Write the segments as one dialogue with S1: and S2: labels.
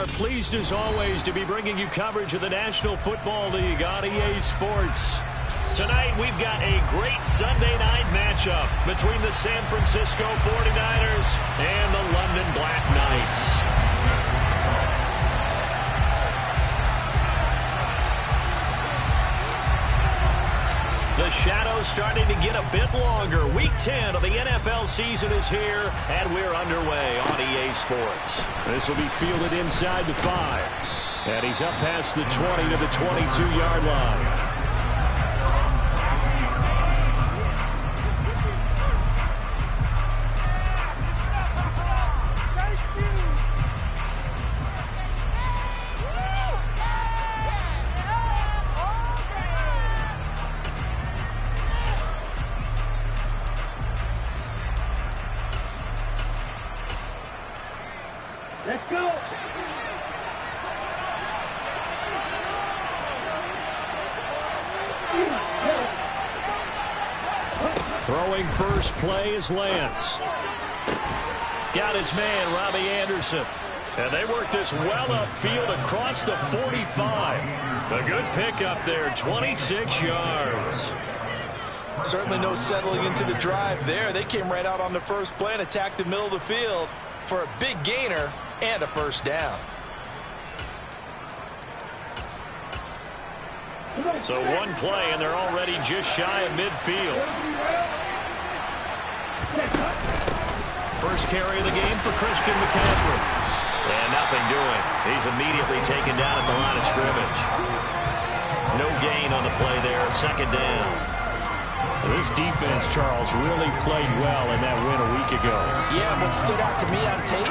S1: are pleased as always to be bringing you coverage of the National Football League on EA Sports. Tonight we've got a great Sunday night matchup between the San Francisco 49ers and the London Black Knights. The shadow's starting to get a bit longer. Week 10 of the NFL season is here, and we're underway on EA Sports. This will be fielded inside the 5. And he's up past the 20 to the 22-yard line.
S2: Let's go.
S1: Throwing first play is Lance. Got his man, Robbie Anderson. And they work this well upfield across the 45. A good pickup there, 26 yards.
S3: Certainly no settling into the drive there. They came right out on the first play and attacked the middle of the field for a big gainer and a first down.
S1: So one play, and they're already just shy of midfield. First carry of the game for Christian McCaffrey. And nothing doing. He's immediately taken down at the line of scrimmage. No gain on the play there, second down. This defense, Charles, really played well in that win a week ago.
S3: Yeah, what stood out to me on tape,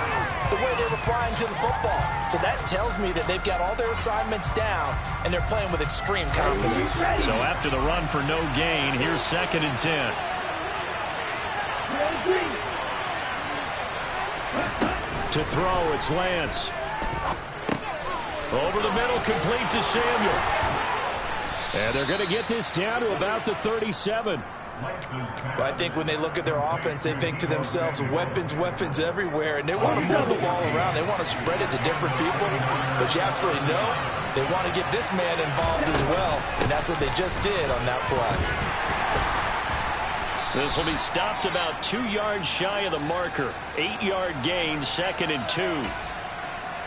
S3: the way they were flying to the football. So that tells me that they've got all their assignments down, and they're playing with extreme confidence.
S1: So after the run for no gain, here's 2nd and 10. To throw, it's Lance. Over the middle, complete to Samuel. And they're going to get this down to about the 37.
S3: But I think when they look at their offense, they think to themselves, weapons everywhere, and they want to move the ball around. They want to spread it to different people. But you absolutely know they want to get this man involved as well, and that's what they just did on that play.
S1: This will be stopped about 2 yards shy of the marker. 8-yard gain, 2nd and 2.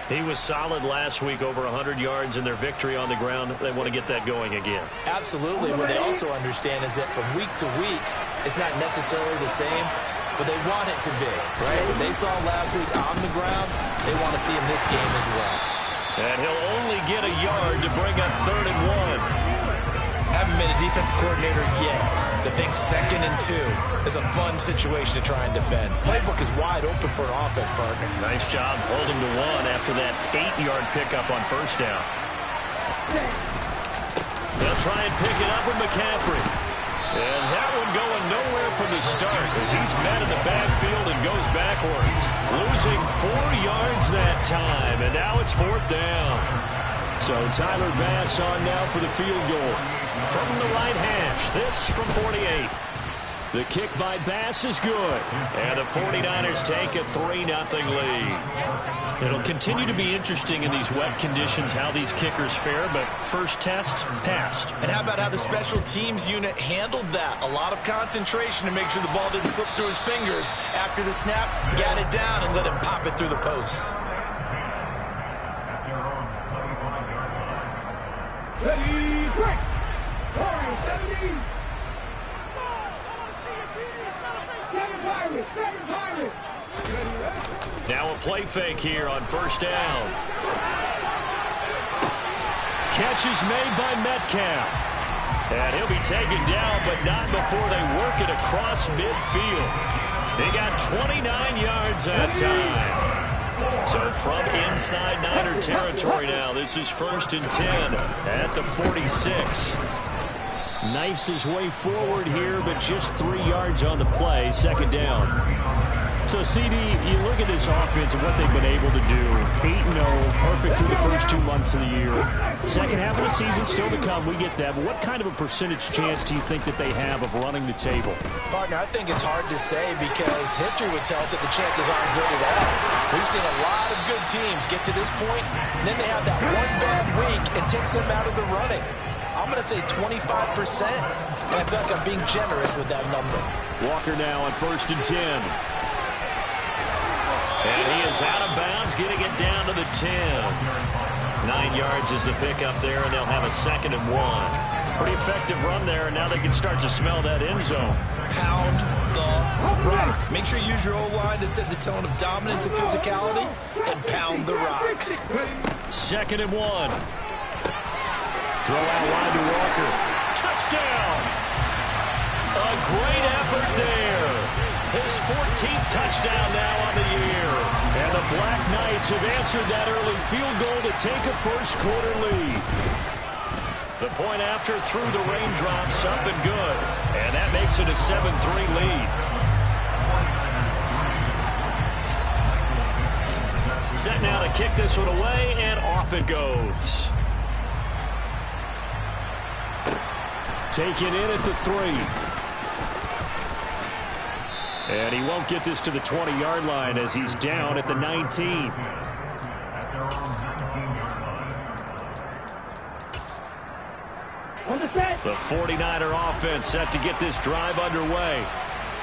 S1: He was solid last week, over 100 yards in their victory on the ground. They want to get that going again.
S3: Absolutely. What they also understand is that from week to week, it's not necessarily the same, but they want it to be, right? What they saw last week on the ground, they want to see in this game as well.
S1: And he'll only get a yard to bring up 3rd and 1.
S3: Haven't been a defense coordinator yet that thinks 2nd and 2 is a fun situation to try and defend. Playbook is wide open for an offense, partner.
S1: Nice job holding to 1 after that 8-yard pickup on first down. They'll try and pick it up with McCaffrey. And that one going nowhere from the start as he's met in the backfield and goes backwards. Losing 4 yards that time, and now it's 4th down. So Tyler Bass on now for the field goal. From the right hash, this from 48. The kick by Bass is good. And the 49ers take a 3-0 lead. It'll continue to be interesting in these wet conditions how these kickers fare, but first test, passed.
S3: And how about how the special teams unit handled that? A lot of concentration to make sure the ball didn't slip through his fingers. After the snap, got it down and let him pop it through the posts.
S2: Ready, break. 70.
S1: Now a play fake here on first down. Catch is made by Metcalf. And he'll be taken down, but not before they work it across midfield. They got 29 yards that time. So from inside Niner territory now, this is 1st and 10 at the 46. Knifes his way forward here, but just 3 yards on the play, 2nd down. So, CD, you look at this offense and what they've been able to do. 8-0, perfect through the first first 2 months of the year. Second half of the season still to come. We get that. But what kind of a percentage chance do you think that they have of running the table?
S3: Partner, I think it's hard to say because history would tell us that the chances aren't good at all. We've seen a lot of good teams get to this point, and then they have that one bad week and takes them out of the running. I'm going to say 25%, and I feel like I'm being generous with that number.
S1: Walker now on 1st and 10. And he is out of bounds, getting it down to the 10. 9 yards is the pickup there, and they'll have a 2nd and 1. Pretty effective run there, and now they can start to smell that end zone.
S3: Pound the rock. Make sure you use your O-line to set the tone of dominance and physicality, and pound the rock.
S1: 2nd and 1. Throw out wide to Walker. Touchdown! A great effort there. His 14th touchdown now on the year. And the Black Knights have answered that early field goal to take a first-quarter lead. The point after through the raindrops up and good. And that makes it a 7-3 lead. Set now to kick this one away, and off it goes. Taken in at the 3. And he won't get this to the 20-yard line as he's down at the 19. The 49er offense set to get this drive underway.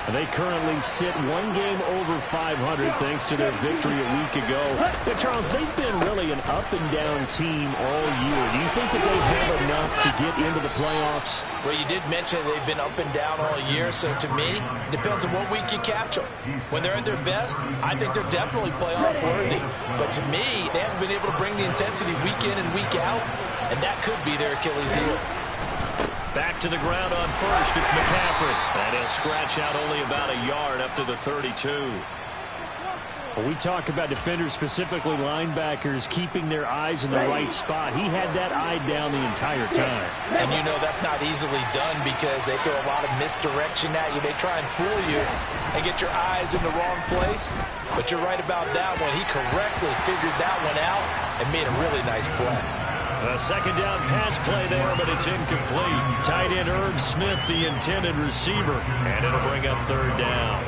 S1: And they currently sit 1 game over 500 thanks to their victory a week ago. But Charles, they've been really an up-and-down team all year. Do you think that they have enough to get into the playoffs?
S3: Well, you did mention they've been up and down all year, so to me, it depends on what week you catch them. When they're at their best, I think they're definitely playoff worthy. But to me, they haven't been able to bring the intensity week in and week out, and that could be their Achilles heel.
S1: Back to the ground on 1st, it's McCaffrey. And he'll scratch out only about a yard up to the 32. When we talk about defenders, specifically linebackers, keeping their eyes in the right spot, he had that eye down the entire time.
S3: And you know that's not easily done because they throw a lot of misdirection at you. They try and fool you and get your eyes in the wrong place. But you're right about that one. He correctly figured that one out and made a really nice play.
S1: A 2nd down pass play there, but it's incomplete. Tight end Herb Smith, the intended receiver, and it'll bring up 3rd down.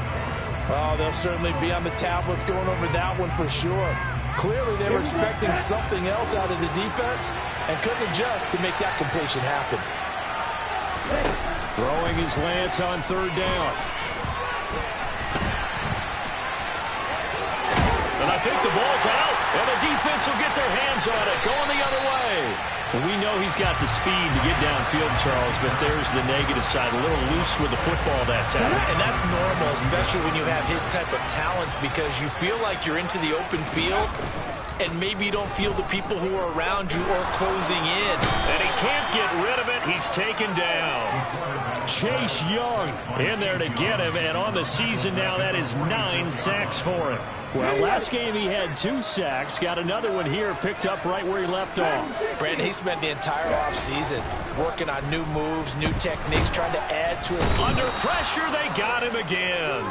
S3: Oh, they'll certainly be on the tablets going over that one for sure. Clearly, they were expecting something else out of the defense and couldn't adjust to make that completion happen.
S1: Throwing his Lance on 3rd down. And I think the ball's out, and the defense will get their hands on it, going the other way. We know he's got the speed to get downfield, Charles, but there's the negative side, a little loose with the football that time.
S3: And that's normal, especially when you have his type of talents, because you feel like you're into the open field, and maybe you don't feel the people who are around you or closing in.
S1: And he can't get rid of it. He's taken down. Chase Young in there to get him, and on the season now, that is 9 sacks for him. Well, last game he had 2 sacks. Got another one here, picked up right where he left off.
S3: Brandon, he spent the entire offseason working on new moves, new techniques, trying to add to it.
S1: Under pressure, they got him again.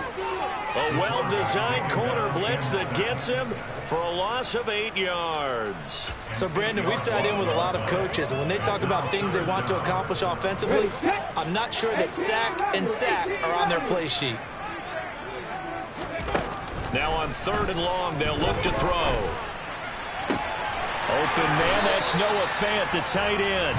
S1: A well-designed corner blitz that gets him for a loss of 8 yards.
S3: So, Brandon, we sat in with a lot of coaches, and when they talk about things they want to accomplish offensively, I'm not sure that sack and sack are on their play sheet.
S1: Now on 3rd and long, they'll look to throw. Open man, that's Noah Fant, the tight end.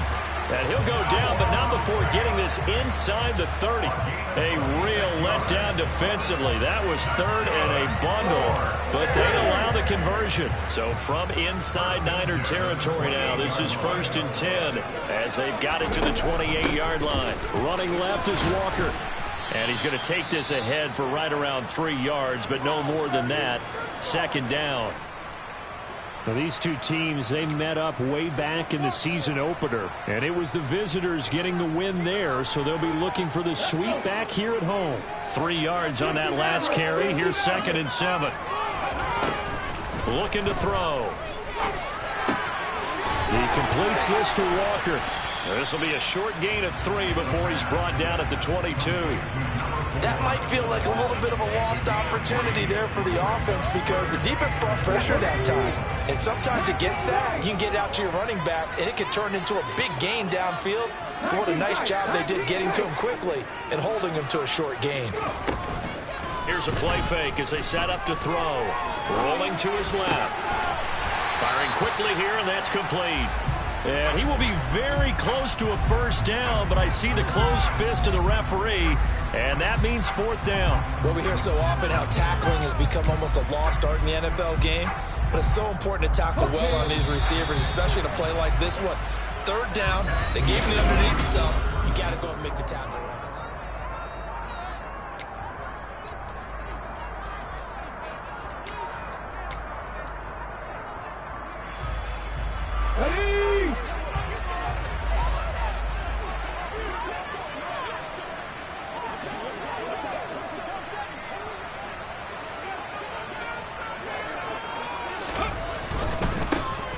S1: And he'll go down, but not before getting this inside the 30. A real letdown defensively. That was 3rd and a bundle, but they allow the conversion. So from inside Niner territory now, this is 1st and 10 as they've got it to the 28-yard line. Running left is Walker. And he's going to take this ahead for right around 3 yards, but no more than that. 2nd down. Now, these two teams, they met up way back in the season opener, and it was the visitors getting the win there, so they'll be looking for the sweep back here at home. 3 yards on that last carry. Here's 2nd and 7. Looking to throw. He completes this to Walker. This will be a short gain of 3 before he's brought down at the 22.
S3: That might feel like a little bit of a lost opportunity there for the offense because the defense brought pressure that time. And sometimes against that, you can get out to your running back, and it can turn into a big gain downfield. But what a nice job they did getting to him quickly and holding him to a short gain.
S1: Here's a play fake as they set up to throw. Rolling to his left. Firing quickly here, and that's complete. And he will be very close to a first down, but I see the closed fist of the referee, and that means 4th down.
S3: Well, we hear so often how tackling has become almost a lost art in the NFL game, but it's so important to tackle well on these receivers, especially in a play like this one. 3rd down, they gave me the underneath stuff. You got to go and make the tackle.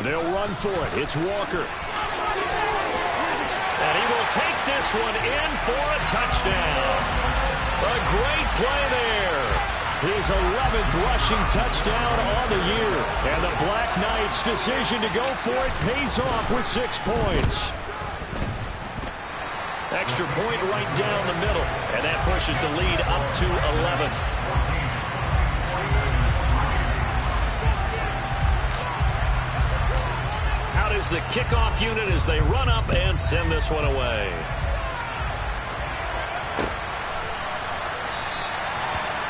S1: They'll run for it. It's Walker. And he will take this one in for a touchdown. A great play there. His 11th rushing touchdown on the year. And the Black Knights' decision to go for it pays off with 6 points. Extra point right down the middle. And that pushes the lead up to 11. Out is the kickoff unit as they run up and send this one away.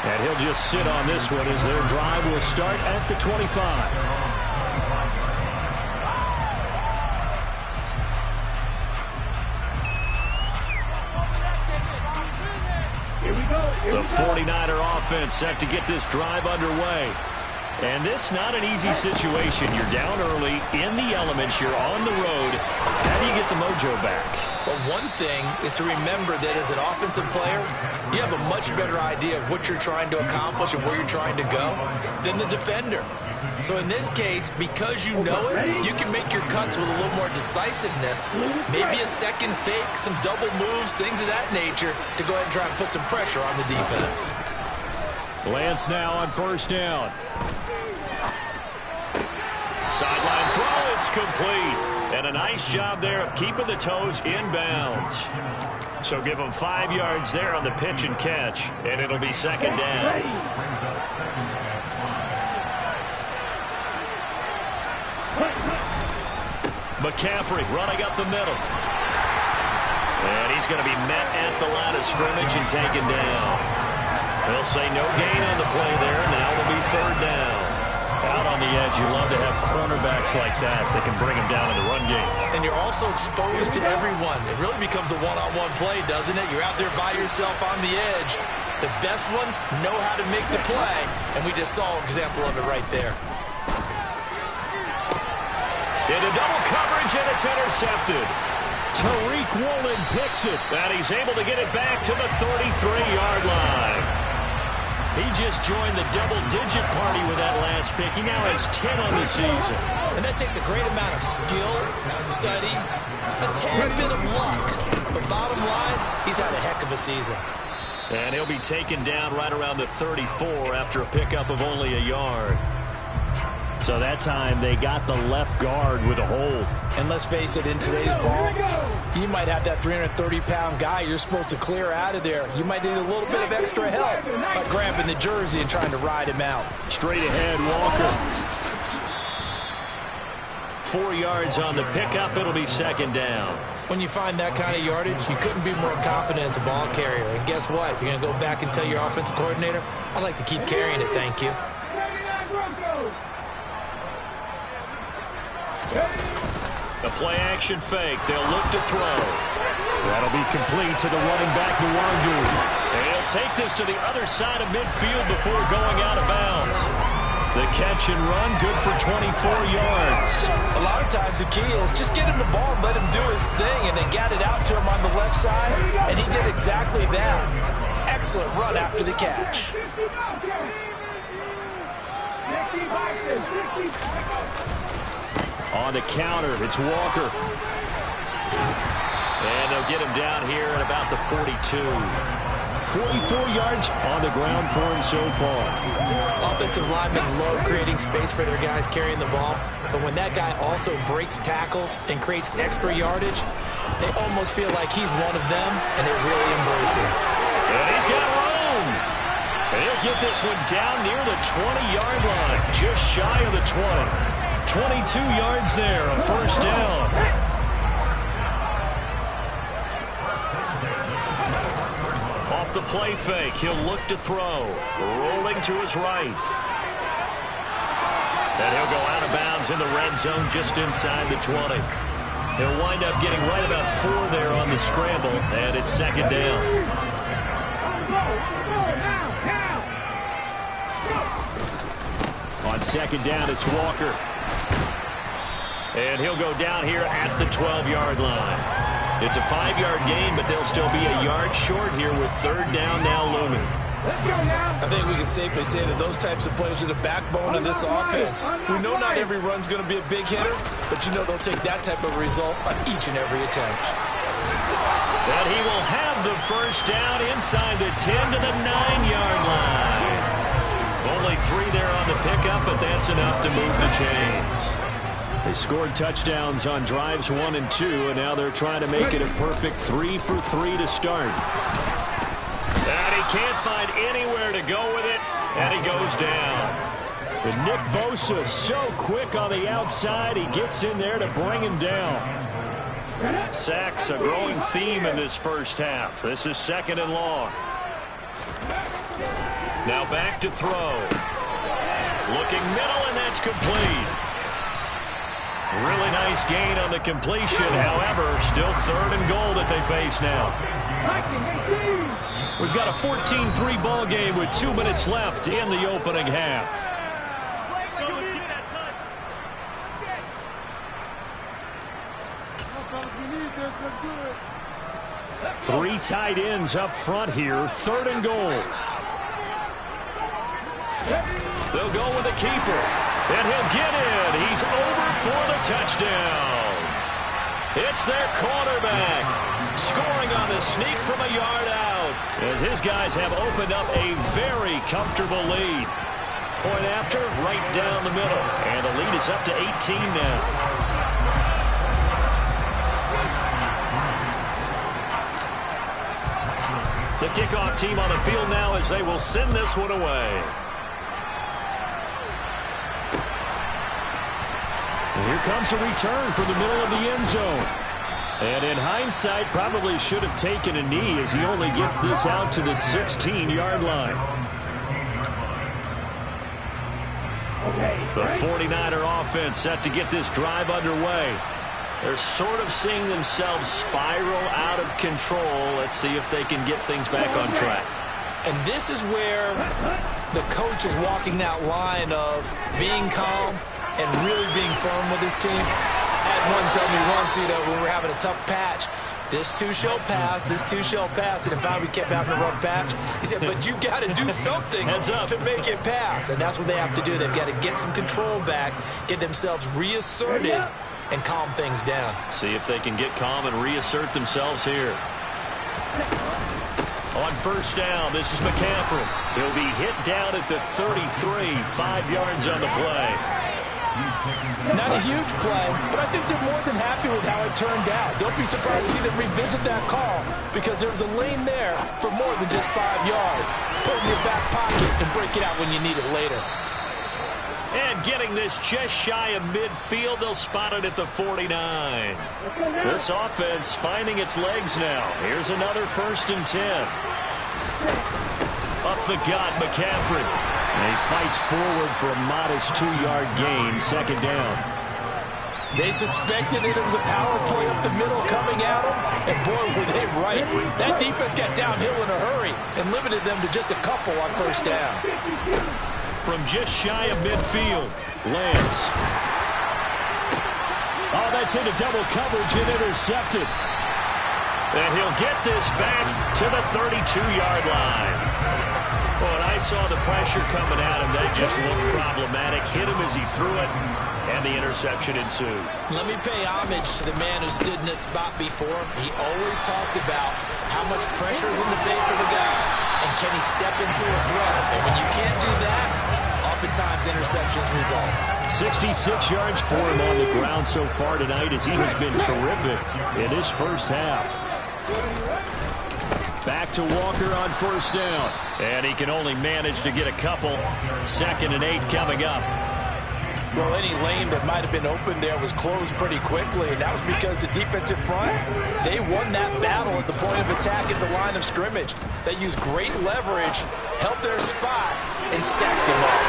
S1: And he'll just sit on this one as their drive will start at the 25. The 49er offense set to get this drive underway. And this not an easy situation. You're down early, in the elements, you're on the road. How do you get the mojo back?
S3: Well, one thing is to remember that as an offensive player, you have a much better idea of what you're trying to accomplish and where you're trying to go than the defender. So in this case, because you know it, you can make your cuts with a little more decisiveness. Maybe a second fake, some double moves, things of that nature to go ahead and try and put some pressure on the defense.
S1: Lance now on 1st down. Sideline throw, it's complete. And a nice job there of keeping the toes inbounds. So give them 5 yards there on the pitch and catch, and it'll be 2nd down. McCaffrey running up the middle. And he's going to be met at the line of scrimmage and taken down. They'll say no gain on the play there. Now it'll be 3rd down. Out on the edge, you love to have cornerbacks like that can bring them down in the run game.
S3: And you're also exposed to everyone. It really becomes a one-on-one play, doesn't it? You're out there by yourself on the edge. The best ones know how to make the play, and we just saw an example of it right there.
S1: Into double coverage, and it's intercepted. Tariq Woolen picks it, and he's able to get it back to the 33-yard line. He just joined the double-digit party with that last pick. He now has 10 on the season.
S3: And that takes a great amount of skill, study, a tad bit of luck. But bottom line, he's had a heck of a season.
S1: And he'll be taken down right around the 34 after a pickup of only a yard. So that time they got the left guard with a hold.
S3: And let's face it, in today's ball, you might have that 330-pound guy you're supposed to clear out of there. You might need a little bit of extra help by grabbing the jersey and trying to ride him out.
S1: Straight ahead, Walker. 4 yards on the pickup. It'll be 2nd down.
S3: When you find that kind of yardage, you couldn't be more confident as a ball carrier. And guess what? You're going to go back and tell your offensive coordinator, I'd like to keep carrying it, thank you.
S1: The play-action fake. They'll look to throw. That'll be complete to the running back, Nwangu. And he'll take this to the other side of midfield before going out of bounds. The catch and run, good for 24 yards.
S3: A lot of times the key is just get him the ball and let him do his thing, and they got it out to him on the left side, and he did exactly that. Excellent run after the catch.
S1: On the counter, it's Walker. And they'll get him down here at about the 42.
S4: 44 yards on the ground for him so far.
S3: Offensive linemen love creating space for their guys carrying the ball, but when that guy also breaks tackles and creates extra yardage, they almost feel like he's one of them, and they really embrace it.
S1: And he's got room. And he'll get this one down near the 20-yard line, just shy of the 20. 22 yards there, a first down. Off the play fake, he'll look to throw. Rolling to his right. And he'll go out of bounds in the red zone just inside the 20. He'll wind up getting right about 4 there on the scramble, and it's second down. On second down, it's Walker. And he'll go down here at the 12-yard line. It's a 5-yard gain, but they'll still be a yard short here with third down now looming.
S3: I think we can safely say that those types of plays are the backbone of this offense. We know not every run's going to be a big hitter, but you know they'll take that type of result on each and every attempt.
S1: And he will have the first down inside the 10 to the 9-yard line. Only 3 there on the pickup, but that's enough to move the chains.
S4: They scored touchdowns on drives 1 and 2, and now they're trying to make it a perfect 3 for 3 to start.
S1: And he can't find anywhere to go with it, and he goes down.
S4: And Nick Bosa so quick on the outside, he gets in there to bring him down.
S1: Sacks a growing theme in this first half. This is second and long. Now back to throw. Looking middle, and that's complete. Really nice gain on the completion. However, still third and goal that they face now. We've got a 14-3 ball game with 2 minutes left in the opening half.
S4: 3 tight ends up front here. Third and goal.
S1: They'll go with the keeper. And he'll get in. He's over for the touchdown. It's their quarterback. Scoring on the sneak from a yard out. As his guys have opened up a very comfortable lead. Point after, right down the middle. And the lead is up to 18 now. The kickoff team on the field now as they will send this one away.
S4: Here comes a return from the middle of the end zone. And in hindsight, probably should have taken a knee as he only gets this out to the 16-yard line.
S1: The 49er offense set to get this drive underway. They're sort of seeing themselves spiral out of control. Let's see if they can get things back on track.
S3: And this is where the coach is walking that line of being calm and really being firm with his team. I had one tell me once, when we were having a tough patch, this too shall pass, this too shall pass. And in fact, we kept having a rough patch. He said, but you got to do something to make it pass. And that's what they have to do. They've got to get some control back, get themselves reasserted, and calm things down.
S1: See if they can get calm and reassert themselves here. On first down, this is McCaffrey. He'll be hit down at the 33, 5 yards on the play.
S3: Not a huge play, but I think they're more than happy with how it turned out. Don't be surprised to see them revisit that call because there's a lane there for more than just 5 yards. Put it in your back pocket and break it out when you need it later.
S1: And getting this just shy of midfield, they'll spot it at the 49. This offense finding its legs now. Here's another 1st and 10. Up the gut, McCaffrey.
S4: And he fights forward for a modest 2-yard gain, second down.
S3: They suspected it was a power play up the middle coming at them, and boy, were they right. That defense got downhill in a hurry and limited them to just a couple on first down.
S1: From just shy of midfield, Lance.
S4: Oh, that's into double coverage and intercepted.
S1: And he'll get this back to the 32-yard line. Well, I saw the pressure coming at him. That just looked problematic. Hit him as he threw it, and the interception ensued.
S3: Let me pay homage to the man who stood in this spot before. He always talked about how much pressure is in the face of a guy, and can he step into a throw. And when you can't do that, oftentimes interceptions result.
S4: 66 yards for him on the ground so far tonight as he has been terrific in this first half. Back to Walker on first down. And he can only manage to get a couple. 2nd and 8 coming up.
S3: Well, any lane that might have been open there was closed pretty quickly, and that was because the defensive front, they won that battle at the point of attack at the line of scrimmage. They used great leverage, held their spot, and stacked them up.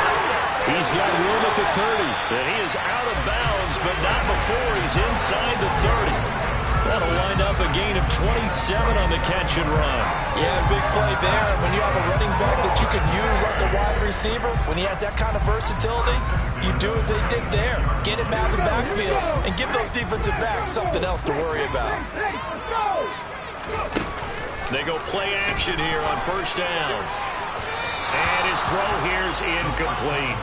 S4: He's got room at the 30.
S1: And he is out of bounds, but not before he's inside the 30. That'll wind up a gain of 27 on the catch and run.
S3: Yeah, big play there. When you have a running back that you can use like a wide receiver, when he has that kind of versatility, you do as they did there. Get him out of the backfield and give those defensive backs something else to worry about.
S1: They go play action here on first down. And his throw here is incomplete.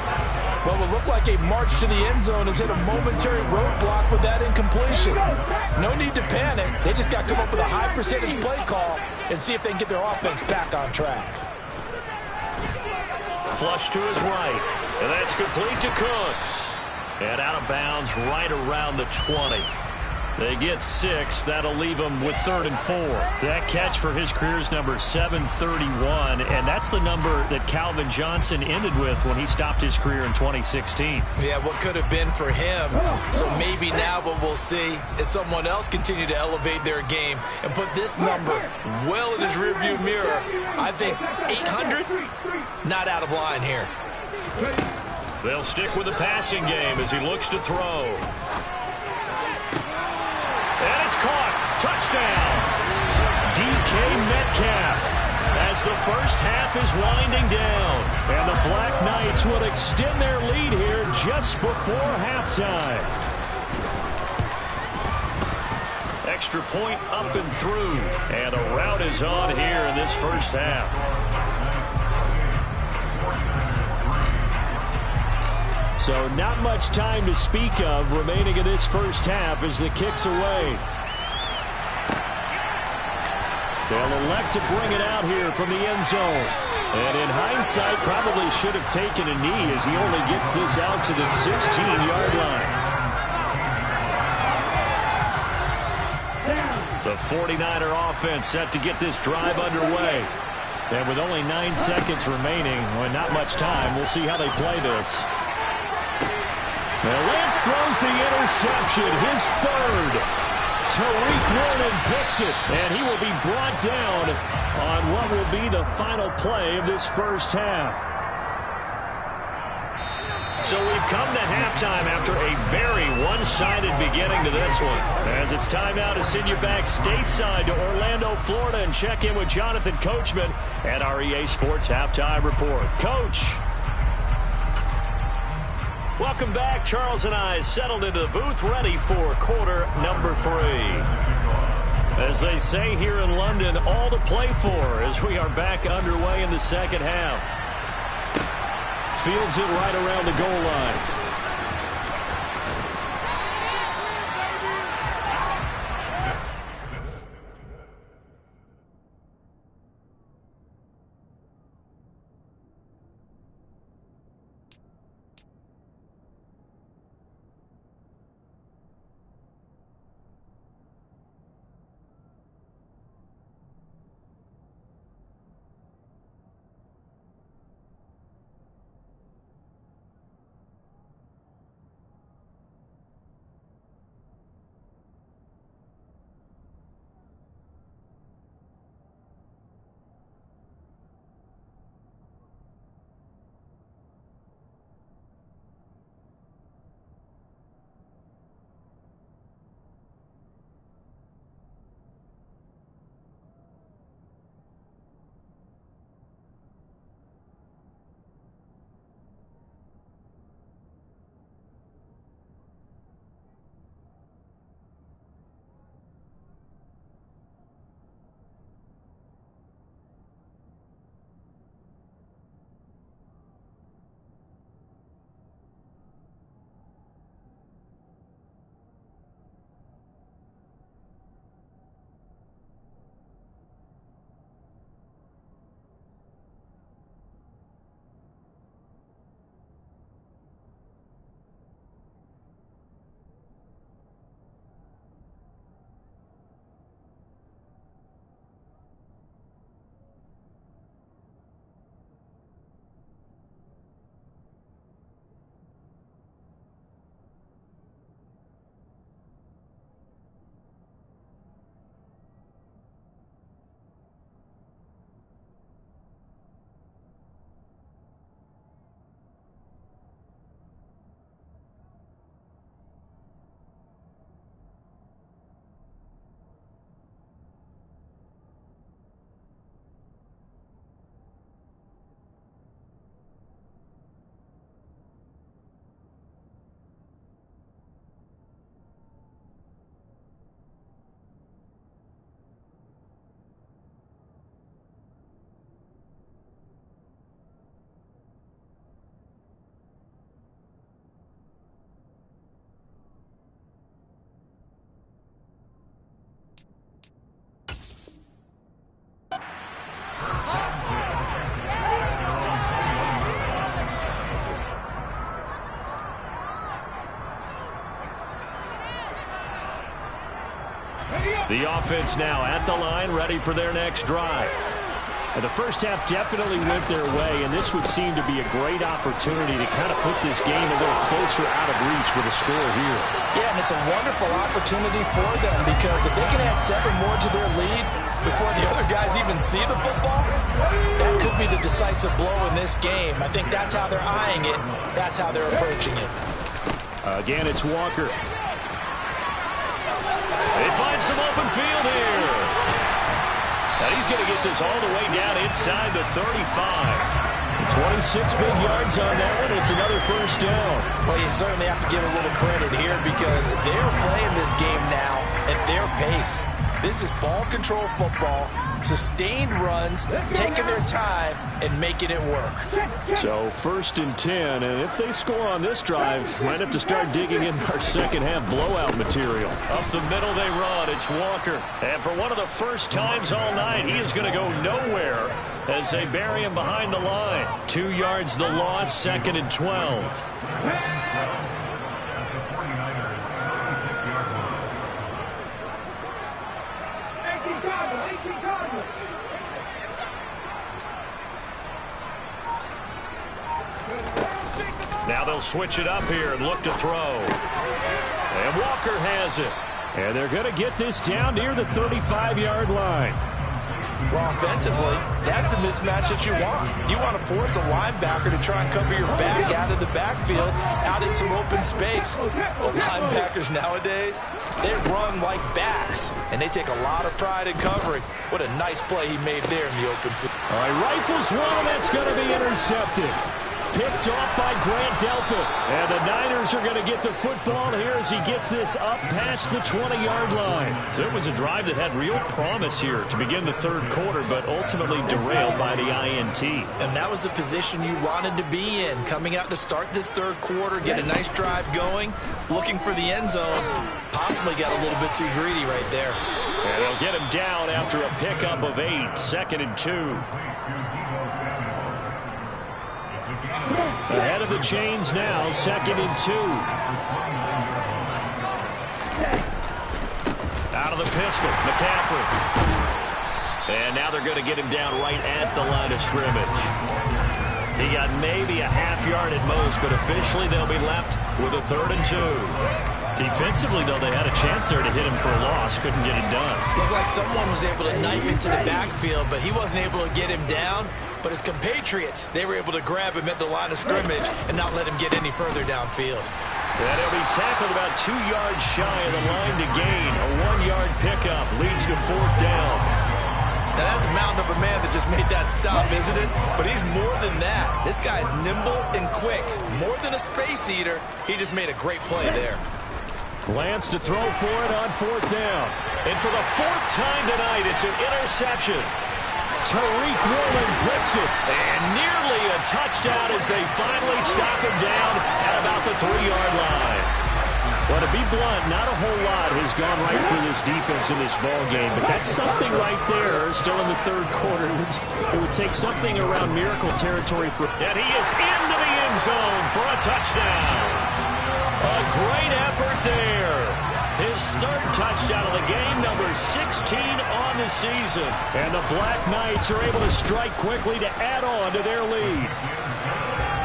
S3: What would look like a march to the end zone has hit a momentary roadblock with that incompletion. No need to panic. They just got to come up with a high percentage play call and see if they can get their offense back on track.
S1: Flush to his right. And that's complete to Cooks. And out of bounds right around the 20. They get 6. That'll leave them with 3rd and 4.
S4: That catch for his career is number 731, and that's the number that Calvin Johnson ended with when he stopped his career in 2016.
S3: Yeah, what could have been for him. So maybe now what we'll see is someone else continue to elevate their game and put this number well in his rearview mirror. I think 800, not out of line here.
S1: They'll stick with the passing game as he looks to throw. And it's caught. Touchdown.
S4: DK Metcalf as the first half is winding down. And the Black Knights will extend their lead here just before halftime.
S1: Extra point up and through. And a rout is on here in this first half.
S4: So not much time to speak of remaining in this first half as the kick's away. They'll elect to bring it out here from the end zone. And in hindsight, probably should have taken a knee as he only gets this out to the 16-yard line. The 49er offense set to get this drive underway. And with only 9 seconds remaining, well, not much time, we'll see how they play this. Now Lance throws the interception, his 3rd. Tariq Woolen picks it, and he will be brought down on what will be the final play of this first half.
S1: So we've come to halftime after a very one-sided beginning to this one. As it's time now to send you back stateside to Orlando, Florida, and check in with Jonathan Coachman at our EA Sports Halftime Report. Coach. Welcome back. Charles and I settled into the booth ready for quarter number 3. As they say here in London, all to play for as we are back underway in the second half. Fields it right around the goal line. The offense now at the line, ready for their next drive.
S4: And the first half definitely went their way, and this would seem to be a great opportunity to kind of put this game a little closer out of reach with a score here.
S3: Yeah, and it's a wonderful opportunity for them because if they can add 7 more to their lead before the other guys even see the football, that could be the decisive blow in this game. I think that's how they're eyeing it. That's how they're approaching it.
S4: Again, it's Walker.
S1: They find some open field here. And he's going to get this all the way down inside the 35.
S4: 26 big yards on that one. It's another first down.
S3: Well, you certainly have to give a little credit here because they're playing this game now at their pace. This is ball control football, sustained runs, taking their time, and making it work.
S4: So 1st and 10, and if they score on this drive, might have to start digging in our second half blowout material.
S1: Up the middle they run. It's Walker. And for one of the first times all night, he is going to go nowhere as they bury him behind the line. 2 yards the loss, 2nd and 12. Now they'll switch it up here and look to throw. And Walker has it.
S4: And they're going to get this down near the 35-yard line.
S3: Well, offensively, that's the mismatch that you want. You want to force a linebacker to try and cover your back out of the backfield, out in some open space. But linebackers nowadays, they run like backs, and they take a lot of pride in covering. What a nice play he made there in the open field.
S4: All right, rifles one, and that's going to be intercepted. Picked off by Grant Delpit. And the Niners are going to get the football here as he gets this up past the 20-yard line.
S1: So it was a drive that had real promise here to begin the 3rd quarter, but ultimately derailed by the INT.
S3: And that was the position you wanted to be in, coming out to start this 3rd quarter, get a nice drive going, looking for the end zone. Possibly got a little bit too greedy right there.
S1: And they'll get him down after a pickup of 8, 2nd and 2.
S4: Ahead of the chains now, 2nd and 2.
S1: Out of the pistol, McCaffrey. And now they're going to get him down right at the line of scrimmage. He got maybe a half yard at most, but officially they'll be left with a 3rd and 2. Defensively, though, they had a chance there to hit him for a loss. Couldn't get it done.
S3: Looked like someone was able to knife into the backfield, but he wasn't able to get him down. But his compatriots, they were able to grab him at the line of scrimmage and not let him get any further downfield.
S1: And he'll be tackled about 2 yards shy of the line to gain. A 1-yard pickup leads to 4th down.
S3: Now, that's a mountain of a man that just made that stop, isn't it? But he's more than that. This guy's nimble and quick. More than a space eater, he just made a great play there.
S4: Lance to throw for it on 4th down.
S1: And for the 4th time tonight, it's an interception.
S4: Tariq Woolen picks it.
S1: And nearly a touchdown as they finally stop him down at about the 3-yard line.
S4: Well, to be blunt, not a whole lot has gone right for this defense in this ball game, but that's something right there still in the 3rd quarter. It would take something around miracle territory for...
S1: And he is into the end zone for a touchdown. A great effort there. His 3rd touchdown of the game, number 16 on the season.
S4: And the Black Knights are able to strike quickly to add on to their lead.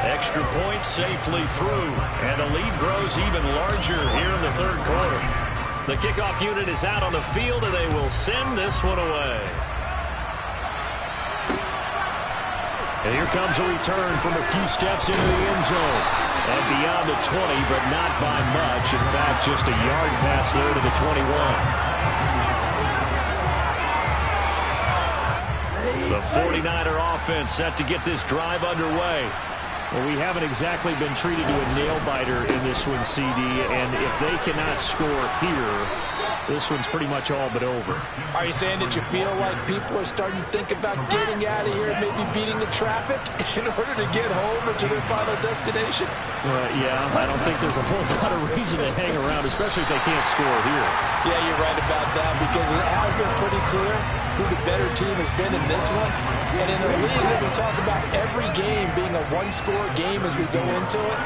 S1: Extra point safely through. And the lead grows even larger here in the 3rd quarter. The kickoff unit is out on the field, and they will send this one away.
S4: And here comes a return from a few steps into the end zone. And beyond the 20, but not by much. In fact, just a yard pass there to the 21.
S1: The 49er offense set to get this drive underway.
S4: Well, we haven't exactly been treated to a nail-biter in this one, CD. And if they cannot score here, this one's pretty much all but over.
S3: Are you saying that you feel like people are starting to think about getting out of here, maybe beating the traffic in order to get home or to their final destination?
S4: Yeah, I don't think there's a whole lot of reason to hang around, especially if they can't score here.
S3: Yeah, you're right about that because it has been pretty clear who the better team has been in this one. And in a league that we talk about every game being a one-score game as we go into it,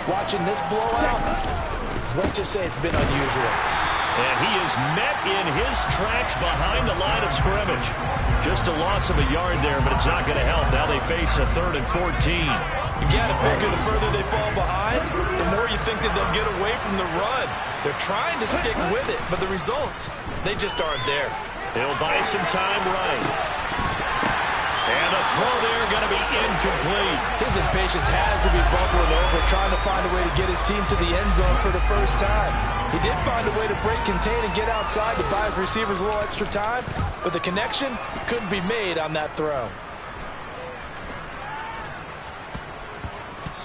S3: watching this blowout, let's just say it's been unusual.
S1: And he is met in his tracks behind the line of scrimmage. Just a loss of a yard there, but it's not going to help. Now they face a 3rd and 14.
S3: You've got to figure the further they fall behind, the more you think that they'll get away from the run. They're trying to stick with it, but the results, they just aren't there.
S1: He'll buy some time right. And a throw there going to be incomplete.
S3: His impatience has to be bubbling over, trying to find a way to get his team to the end zone for the first time. He did find a way to break, contain, and get outside to buy his receivers a little extra time, but the connection couldn't be made on that throw.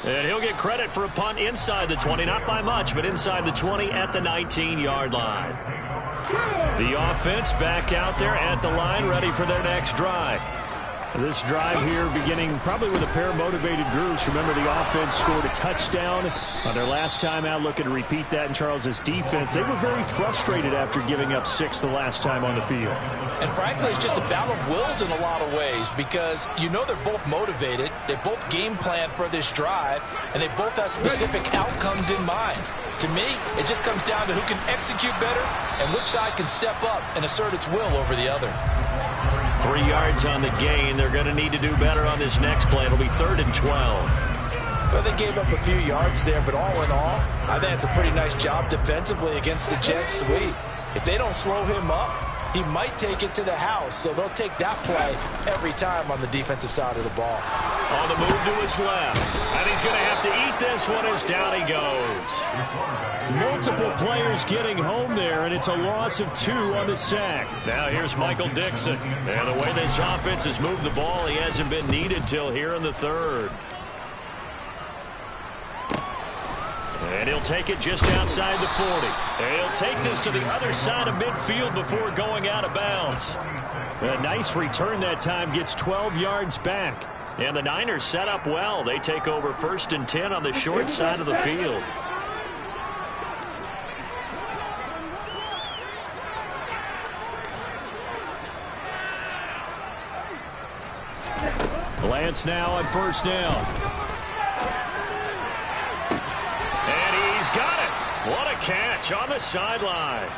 S1: And he'll get credit for a punt inside the 20, not by much, but inside the 20 at the 19-yard line. The offense back out there at the line, ready for their next drive. This drive here beginning probably with a pair of motivated groups. Remember, the offense scored a touchdown on their last time out. Looking to repeat that in Charles's defense. They were very frustrated after giving up 6 the last time on the field.
S3: And frankly, it's just a battle of wills in a lot of ways because you know they're both motivated. They both game plan for this drive, and they both have specific outcomes in mind. To me, it just comes down to who can execute better and which side can step up and assert its will over the other.
S1: 3 yards on the gain. They're going to need to do better on this next play. It'll be 3rd and 12.
S3: Well, they gave up a few yards there, but all in all, I think it's a pretty nice job defensively against the Jets sweep. If they don't slow him up, he might take it to the house, so they'll take that play every time on the defensive side of the ball.
S1: On the move to his left, and he's going to have to eat this one as down he goes. Multiple players getting home there, and it's a loss of 2 on the sack. Now here's Michael Dixon. And the way this offense has moved the ball, he hasn't been needed till here in the 3rd. And he'll take it just outside the 40. And he'll take this to the other side of midfield before going out of bounds. A nice return that time, gets 12 yards back. And the Niners set up well. They take over 1st and 10 on the short side of the field. Lance now on 1st down. And he's got it. What a catch on the sideline.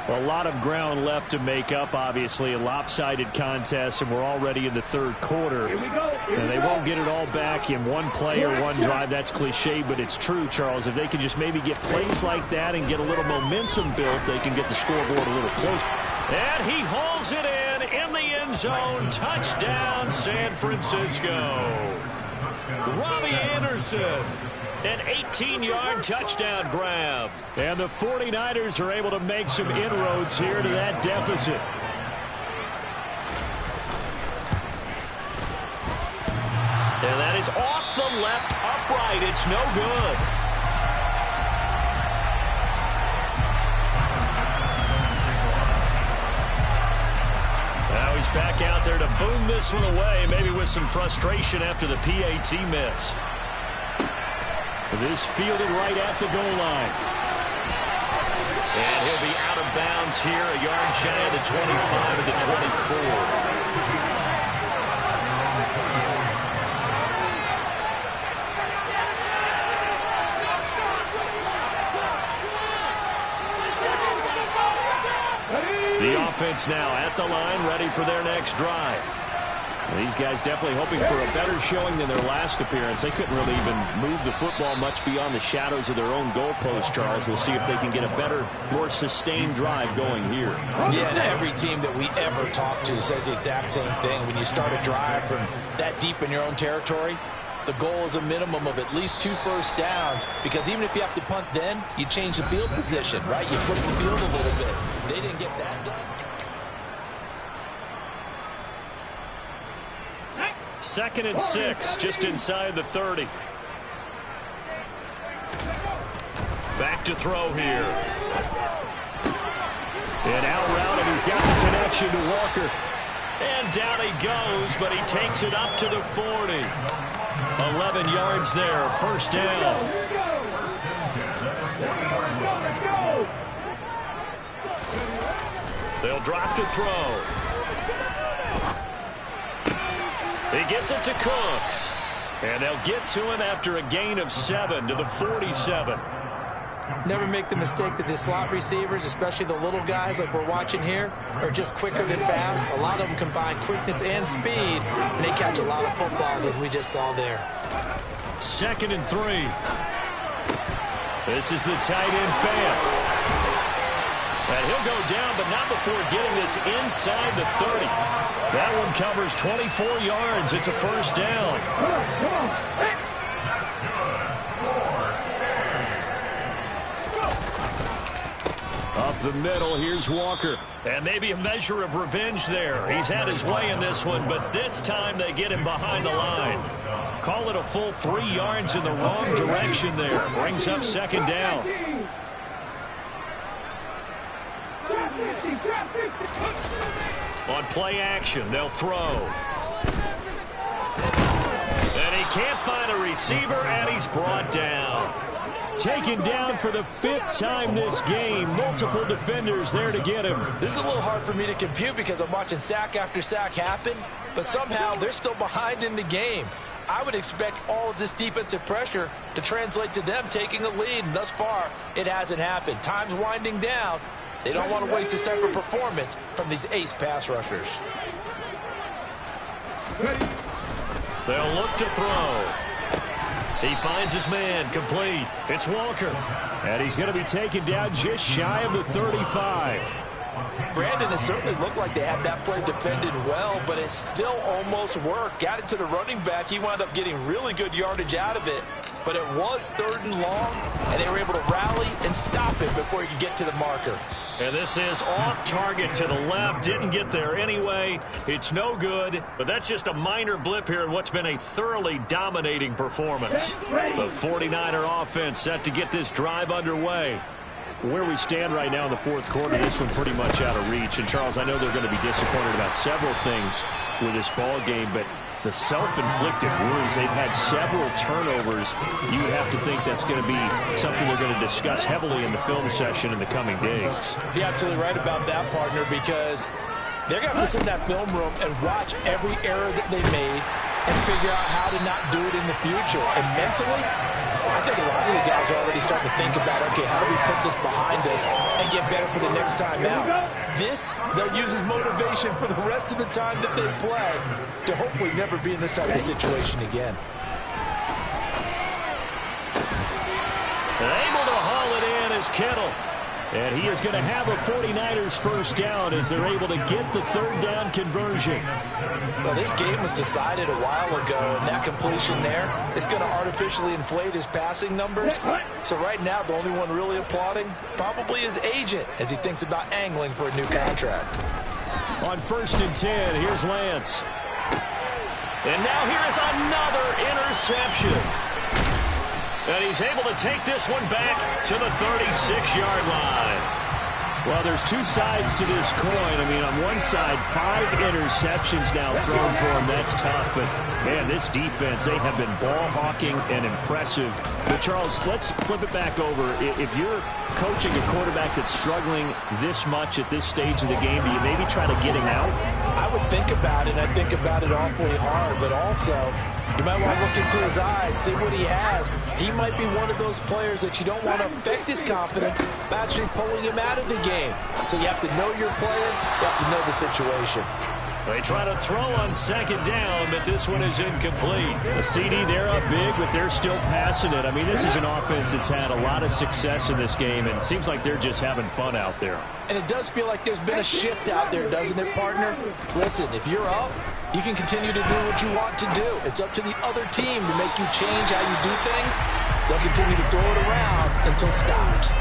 S1: A lot of ground left to make up, obviously. A lopsided contest, and we're already in the 3rd quarter. And they won't get it all back in one play or one drive. That's cliche, but it's true, Charles. If they can just maybe get plays like that and get a little momentum built, they can get the scoreboard a little closer. And he hauls it in the end zone. Touchdown, San Francisco. Robbie Anderson. An 18-yard touchdown grab. And the 49ers are able to make some inroads here to that deficit. And that is off the left upright. It's no good. Now he's back out there to boom this one away, maybe with some frustration after the PAT miss. This fielded right at the goal line. And he'll be out of bounds here, a yard shy of the 25 of the 24. The offense now at the line, ready for their next drive. These guys definitely hoping for a better showing than their last appearance. They couldn't really even move the football much beyond the shadows of their own goalpost, Charles. We'll see if they can get a better, more sustained drive going here.
S3: Yeah, and every team that we ever talk to says the exact same thing. When you start a drive from that deep in your own territory, the goal is a minimum of at least 2 first downs, because even if you have to punt then, you change the field position, right? You flip the field a little bit. They didn't get that done.
S1: 2nd and 6, just inside the 30. Back to throw here. And out route, and he's got the connection to Walker. And down he goes, but he takes it up to the 40. 11 yards there, 1st down. They'll drop to throw. He gets it to Cooks. And they'll get to him after a gain of 7 to the 47.
S3: Never make the mistake that the slot receivers, especially the little guys like we're watching here, are just quicker than fast. A lot of them combine quickness and speed, and they catch a lot of footballs, as we just saw there.
S1: 2nd and 3. This is the tight end Fant. And he'll go down, but not before getting this inside the 30. That one covers 24 yards. It's a first down. Up the middle, here's Walker. And maybe a measure of revenge there. He's had his way in this one, but this time they get him behind the line. Call it a full 3 yards in the wrong direction there. Brings up 2nd down. On play action, they'll throw. And he can't find a receiver, and he's brought down. Taken down for the 5th time this game. Multiple defenders there to get him.
S3: This is a little hard for me to compute because I'm watching sack after sack happen, but somehow they're still behind in the game. I would expect all of this defensive pressure to translate to them taking a lead, and thus far, it hasn't happened. Time's winding down. They don't want to waste this type of performance from these ace pass rushers.
S1: They'll look to throw. He finds his man, complete. It's Walker. And he's going to be taken down just shy of the 35.
S3: Brandon, has certainly looked like they had that play defended well, but it still almost worked. Got it to the running back. He wound up getting really good yardage out of it, but it was 3rd and long, and they were able to rally and stop it before he could get to the marker.
S1: And this is off target to the left. Didn't get there anyway. It's no good, but that's just a minor blip here in what's been a thoroughly dominating performance. The 49er offense set to get this drive underway.
S4: Where we stand right now in the 4th quarter, this one pretty much out of reach. And, Charles, I know they're going to be disappointed about several things with this ball game, but the self-inflicted wounds, they've had several turnovers. You would have to think that's going to be something they're going to discuss heavily in the film session in the coming days.
S3: You're absolutely right about that, partner, because they're going to have to sit in that film room and watch every error that they made and figure out how to not do it in the future. And mentally, I think a lot of the guys are already starting to think about, okay, how do we put this behind us and get better for the next time out? This, they'll use as motivation for the rest of the time that they play to hopefully never be in this type of situation again.
S1: Able to haul it in is Kittle. And he is going to have a 49ers first down as they're able to get the 3rd down conversion.
S3: Well, this game was decided a while ago, and that completion there is going to artificially inflate his passing numbers. So right now, the only one really applauding probably his agent as he thinks about angling for a new contract.
S1: On 1st and 10, here's Lance. And now here is another interception. And he's able to take this one back to the 36-yard line.
S4: Well, there's two sides to this coin. I mean, on one side, 5 interceptions now thrown for him. That's tough. But, man, this defense, they have been ball hawking and impressive. But, Charles, let's flip it back over. If you're coaching a quarterback that's struggling this much at this stage of the game, do you maybe try to get him out?
S3: I would think about it. I think about it awfully hard. But also, you might want to look into his eyes, see what he has. He might be one of those players that you don't want to affect his confidence by actually pulling him out of the game. So you have to know your player. You have to know the situation.
S1: They try to throw on 2nd down, but this one is incomplete.
S4: The CD, they're up big, but they're still passing it. I mean, this is an offense that's had a lot of success in this game, and it seems like they're just having fun out there.
S3: And it does feel like there's been a shift out there, doesn't it, partner? Listen, if you're up, you can continue to do what you want to do. It's up to the other team to make you change how you do things. They'll continue to throw it around until stopped.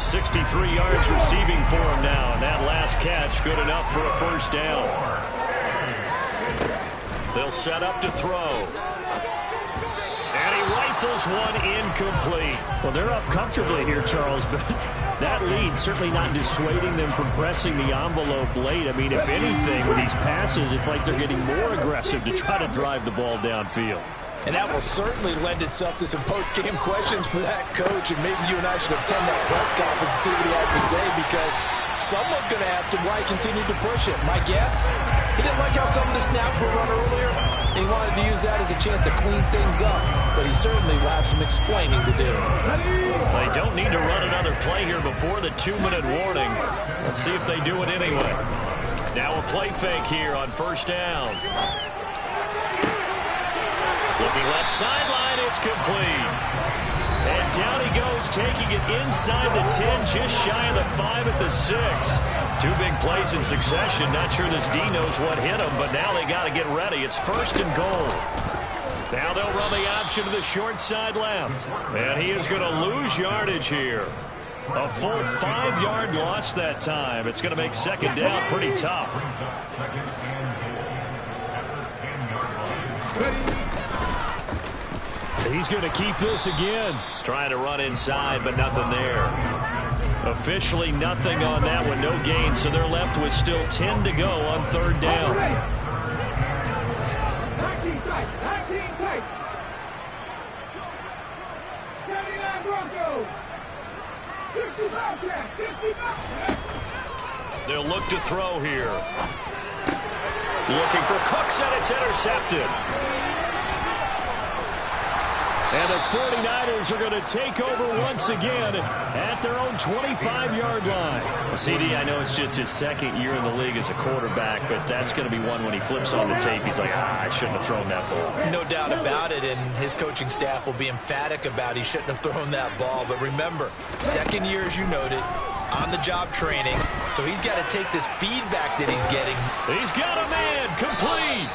S1: 63 yards receiving for him now, and that last catch good enough for a first down. They'll set up to throw. And he rifles one incomplete.
S4: Well, they're up comfortably here, Charles, but that lead certainly not dissuading them from pressing the envelope late. I mean, if anything, with these passes, it's like they're getting more aggressive to try to drive the ball downfield.
S3: And that will certainly lend itself to some post-game questions for that coach. And maybe you and I should attend that press conference to see what he has to say, because Someone's going to ask him why he continued to push it. My guess, he didn't like how some of the snaps were run earlier. He wanted to use that as a chance to clean things up, but he certainly will have some explaining to do.
S1: They don't need to run another play here before the 2-minute warning. Let's see if they do it anyway. Now a play fake here on first down. Looking left sideline, it's complete. And down he goes, taking it inside the 10, just shy of the 5 at the 6. 2 big plays in succession. Not sure this D knows what hit him, but now they got to get ready. It's first and goal. Now they'll run the option to the short side left. And he is going to lose yardage here. A full 5-yard loss that time. It's going to make second down pretty tough.
S4: He's going to keep this again.
S1: Trying to run inside, but nothing there. Officially nothing on that one. No gain, so they're left with still 10 to go on third down.
S2: 19 tight. 19 tight. 79 Broncos. 50 Bobcats. 50 Bobcats.
S1: They'll look to throw here. Looking for Cooks, and it's intercepted.
S4: And the 49ers are going to take over once again at their own 25-yard line.
S1: CD, I know it's just his second year in the league as a quarterback, but that's going to be one when he flips on the tape. He's like, I shouldn't have thrown that ball.
S3: No doubt about it, and his coaching staff will be emphatic about he shouldn't have thrown that ball. But remember, second year, as you noted, on-the-job training, so he's got to take this feedback that he's getting.
S1: He's got a man, complete.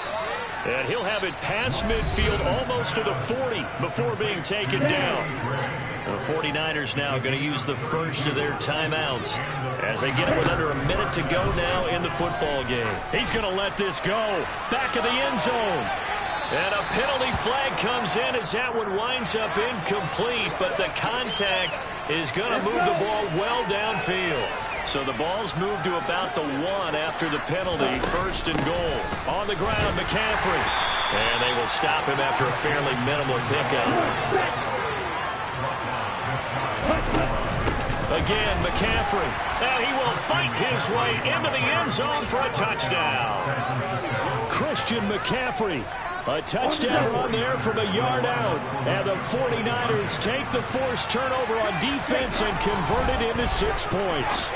S1: And he'll have it past midfield almost to the 40 before being taken down. The 49ers now going to use the first of their timeouts as they get it with under a minute to go now in the football game. He's going to let this go. Back of the end zone. And a penalty flag comes in as that one winds up incomplete, but the contact is going to move the ball well downfield. So the ball's moved to about the 1 after the penalty. First and goal. On the ground, McCaffrey. And they will stop him after a fairly minimal pickup. Again, McCaffrey. Now he will fight his way into the end zone for a touchdown.
S4: Christian McCaffrey. A touchdown run there from a yard out. And the 49ers take the forced turnover on defense and convert it into 6 points.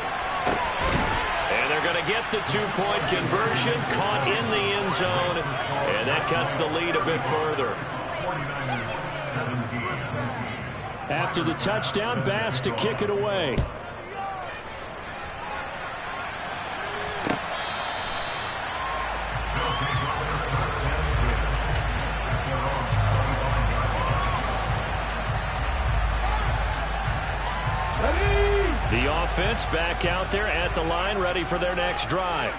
S1: And they're going to get the 2-point conversion, caught in the end zone, and that cuts the lead a bit further.
S4: After the touchdown, Bass to kick it away.
S1: The offense back out there at the line, ready for their next drive.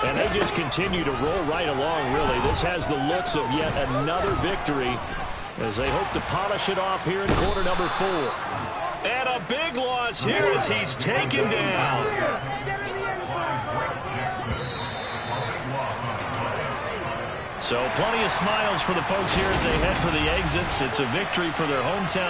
S4: And they just continue to roll right along, really. This has the looks of yet another victory as they hope to polish it off here in quarter number 4.
S1: And a big loss here as he's taken down. So plenty of smiles for the folks here as they head for the exits. It's a victory for their hometown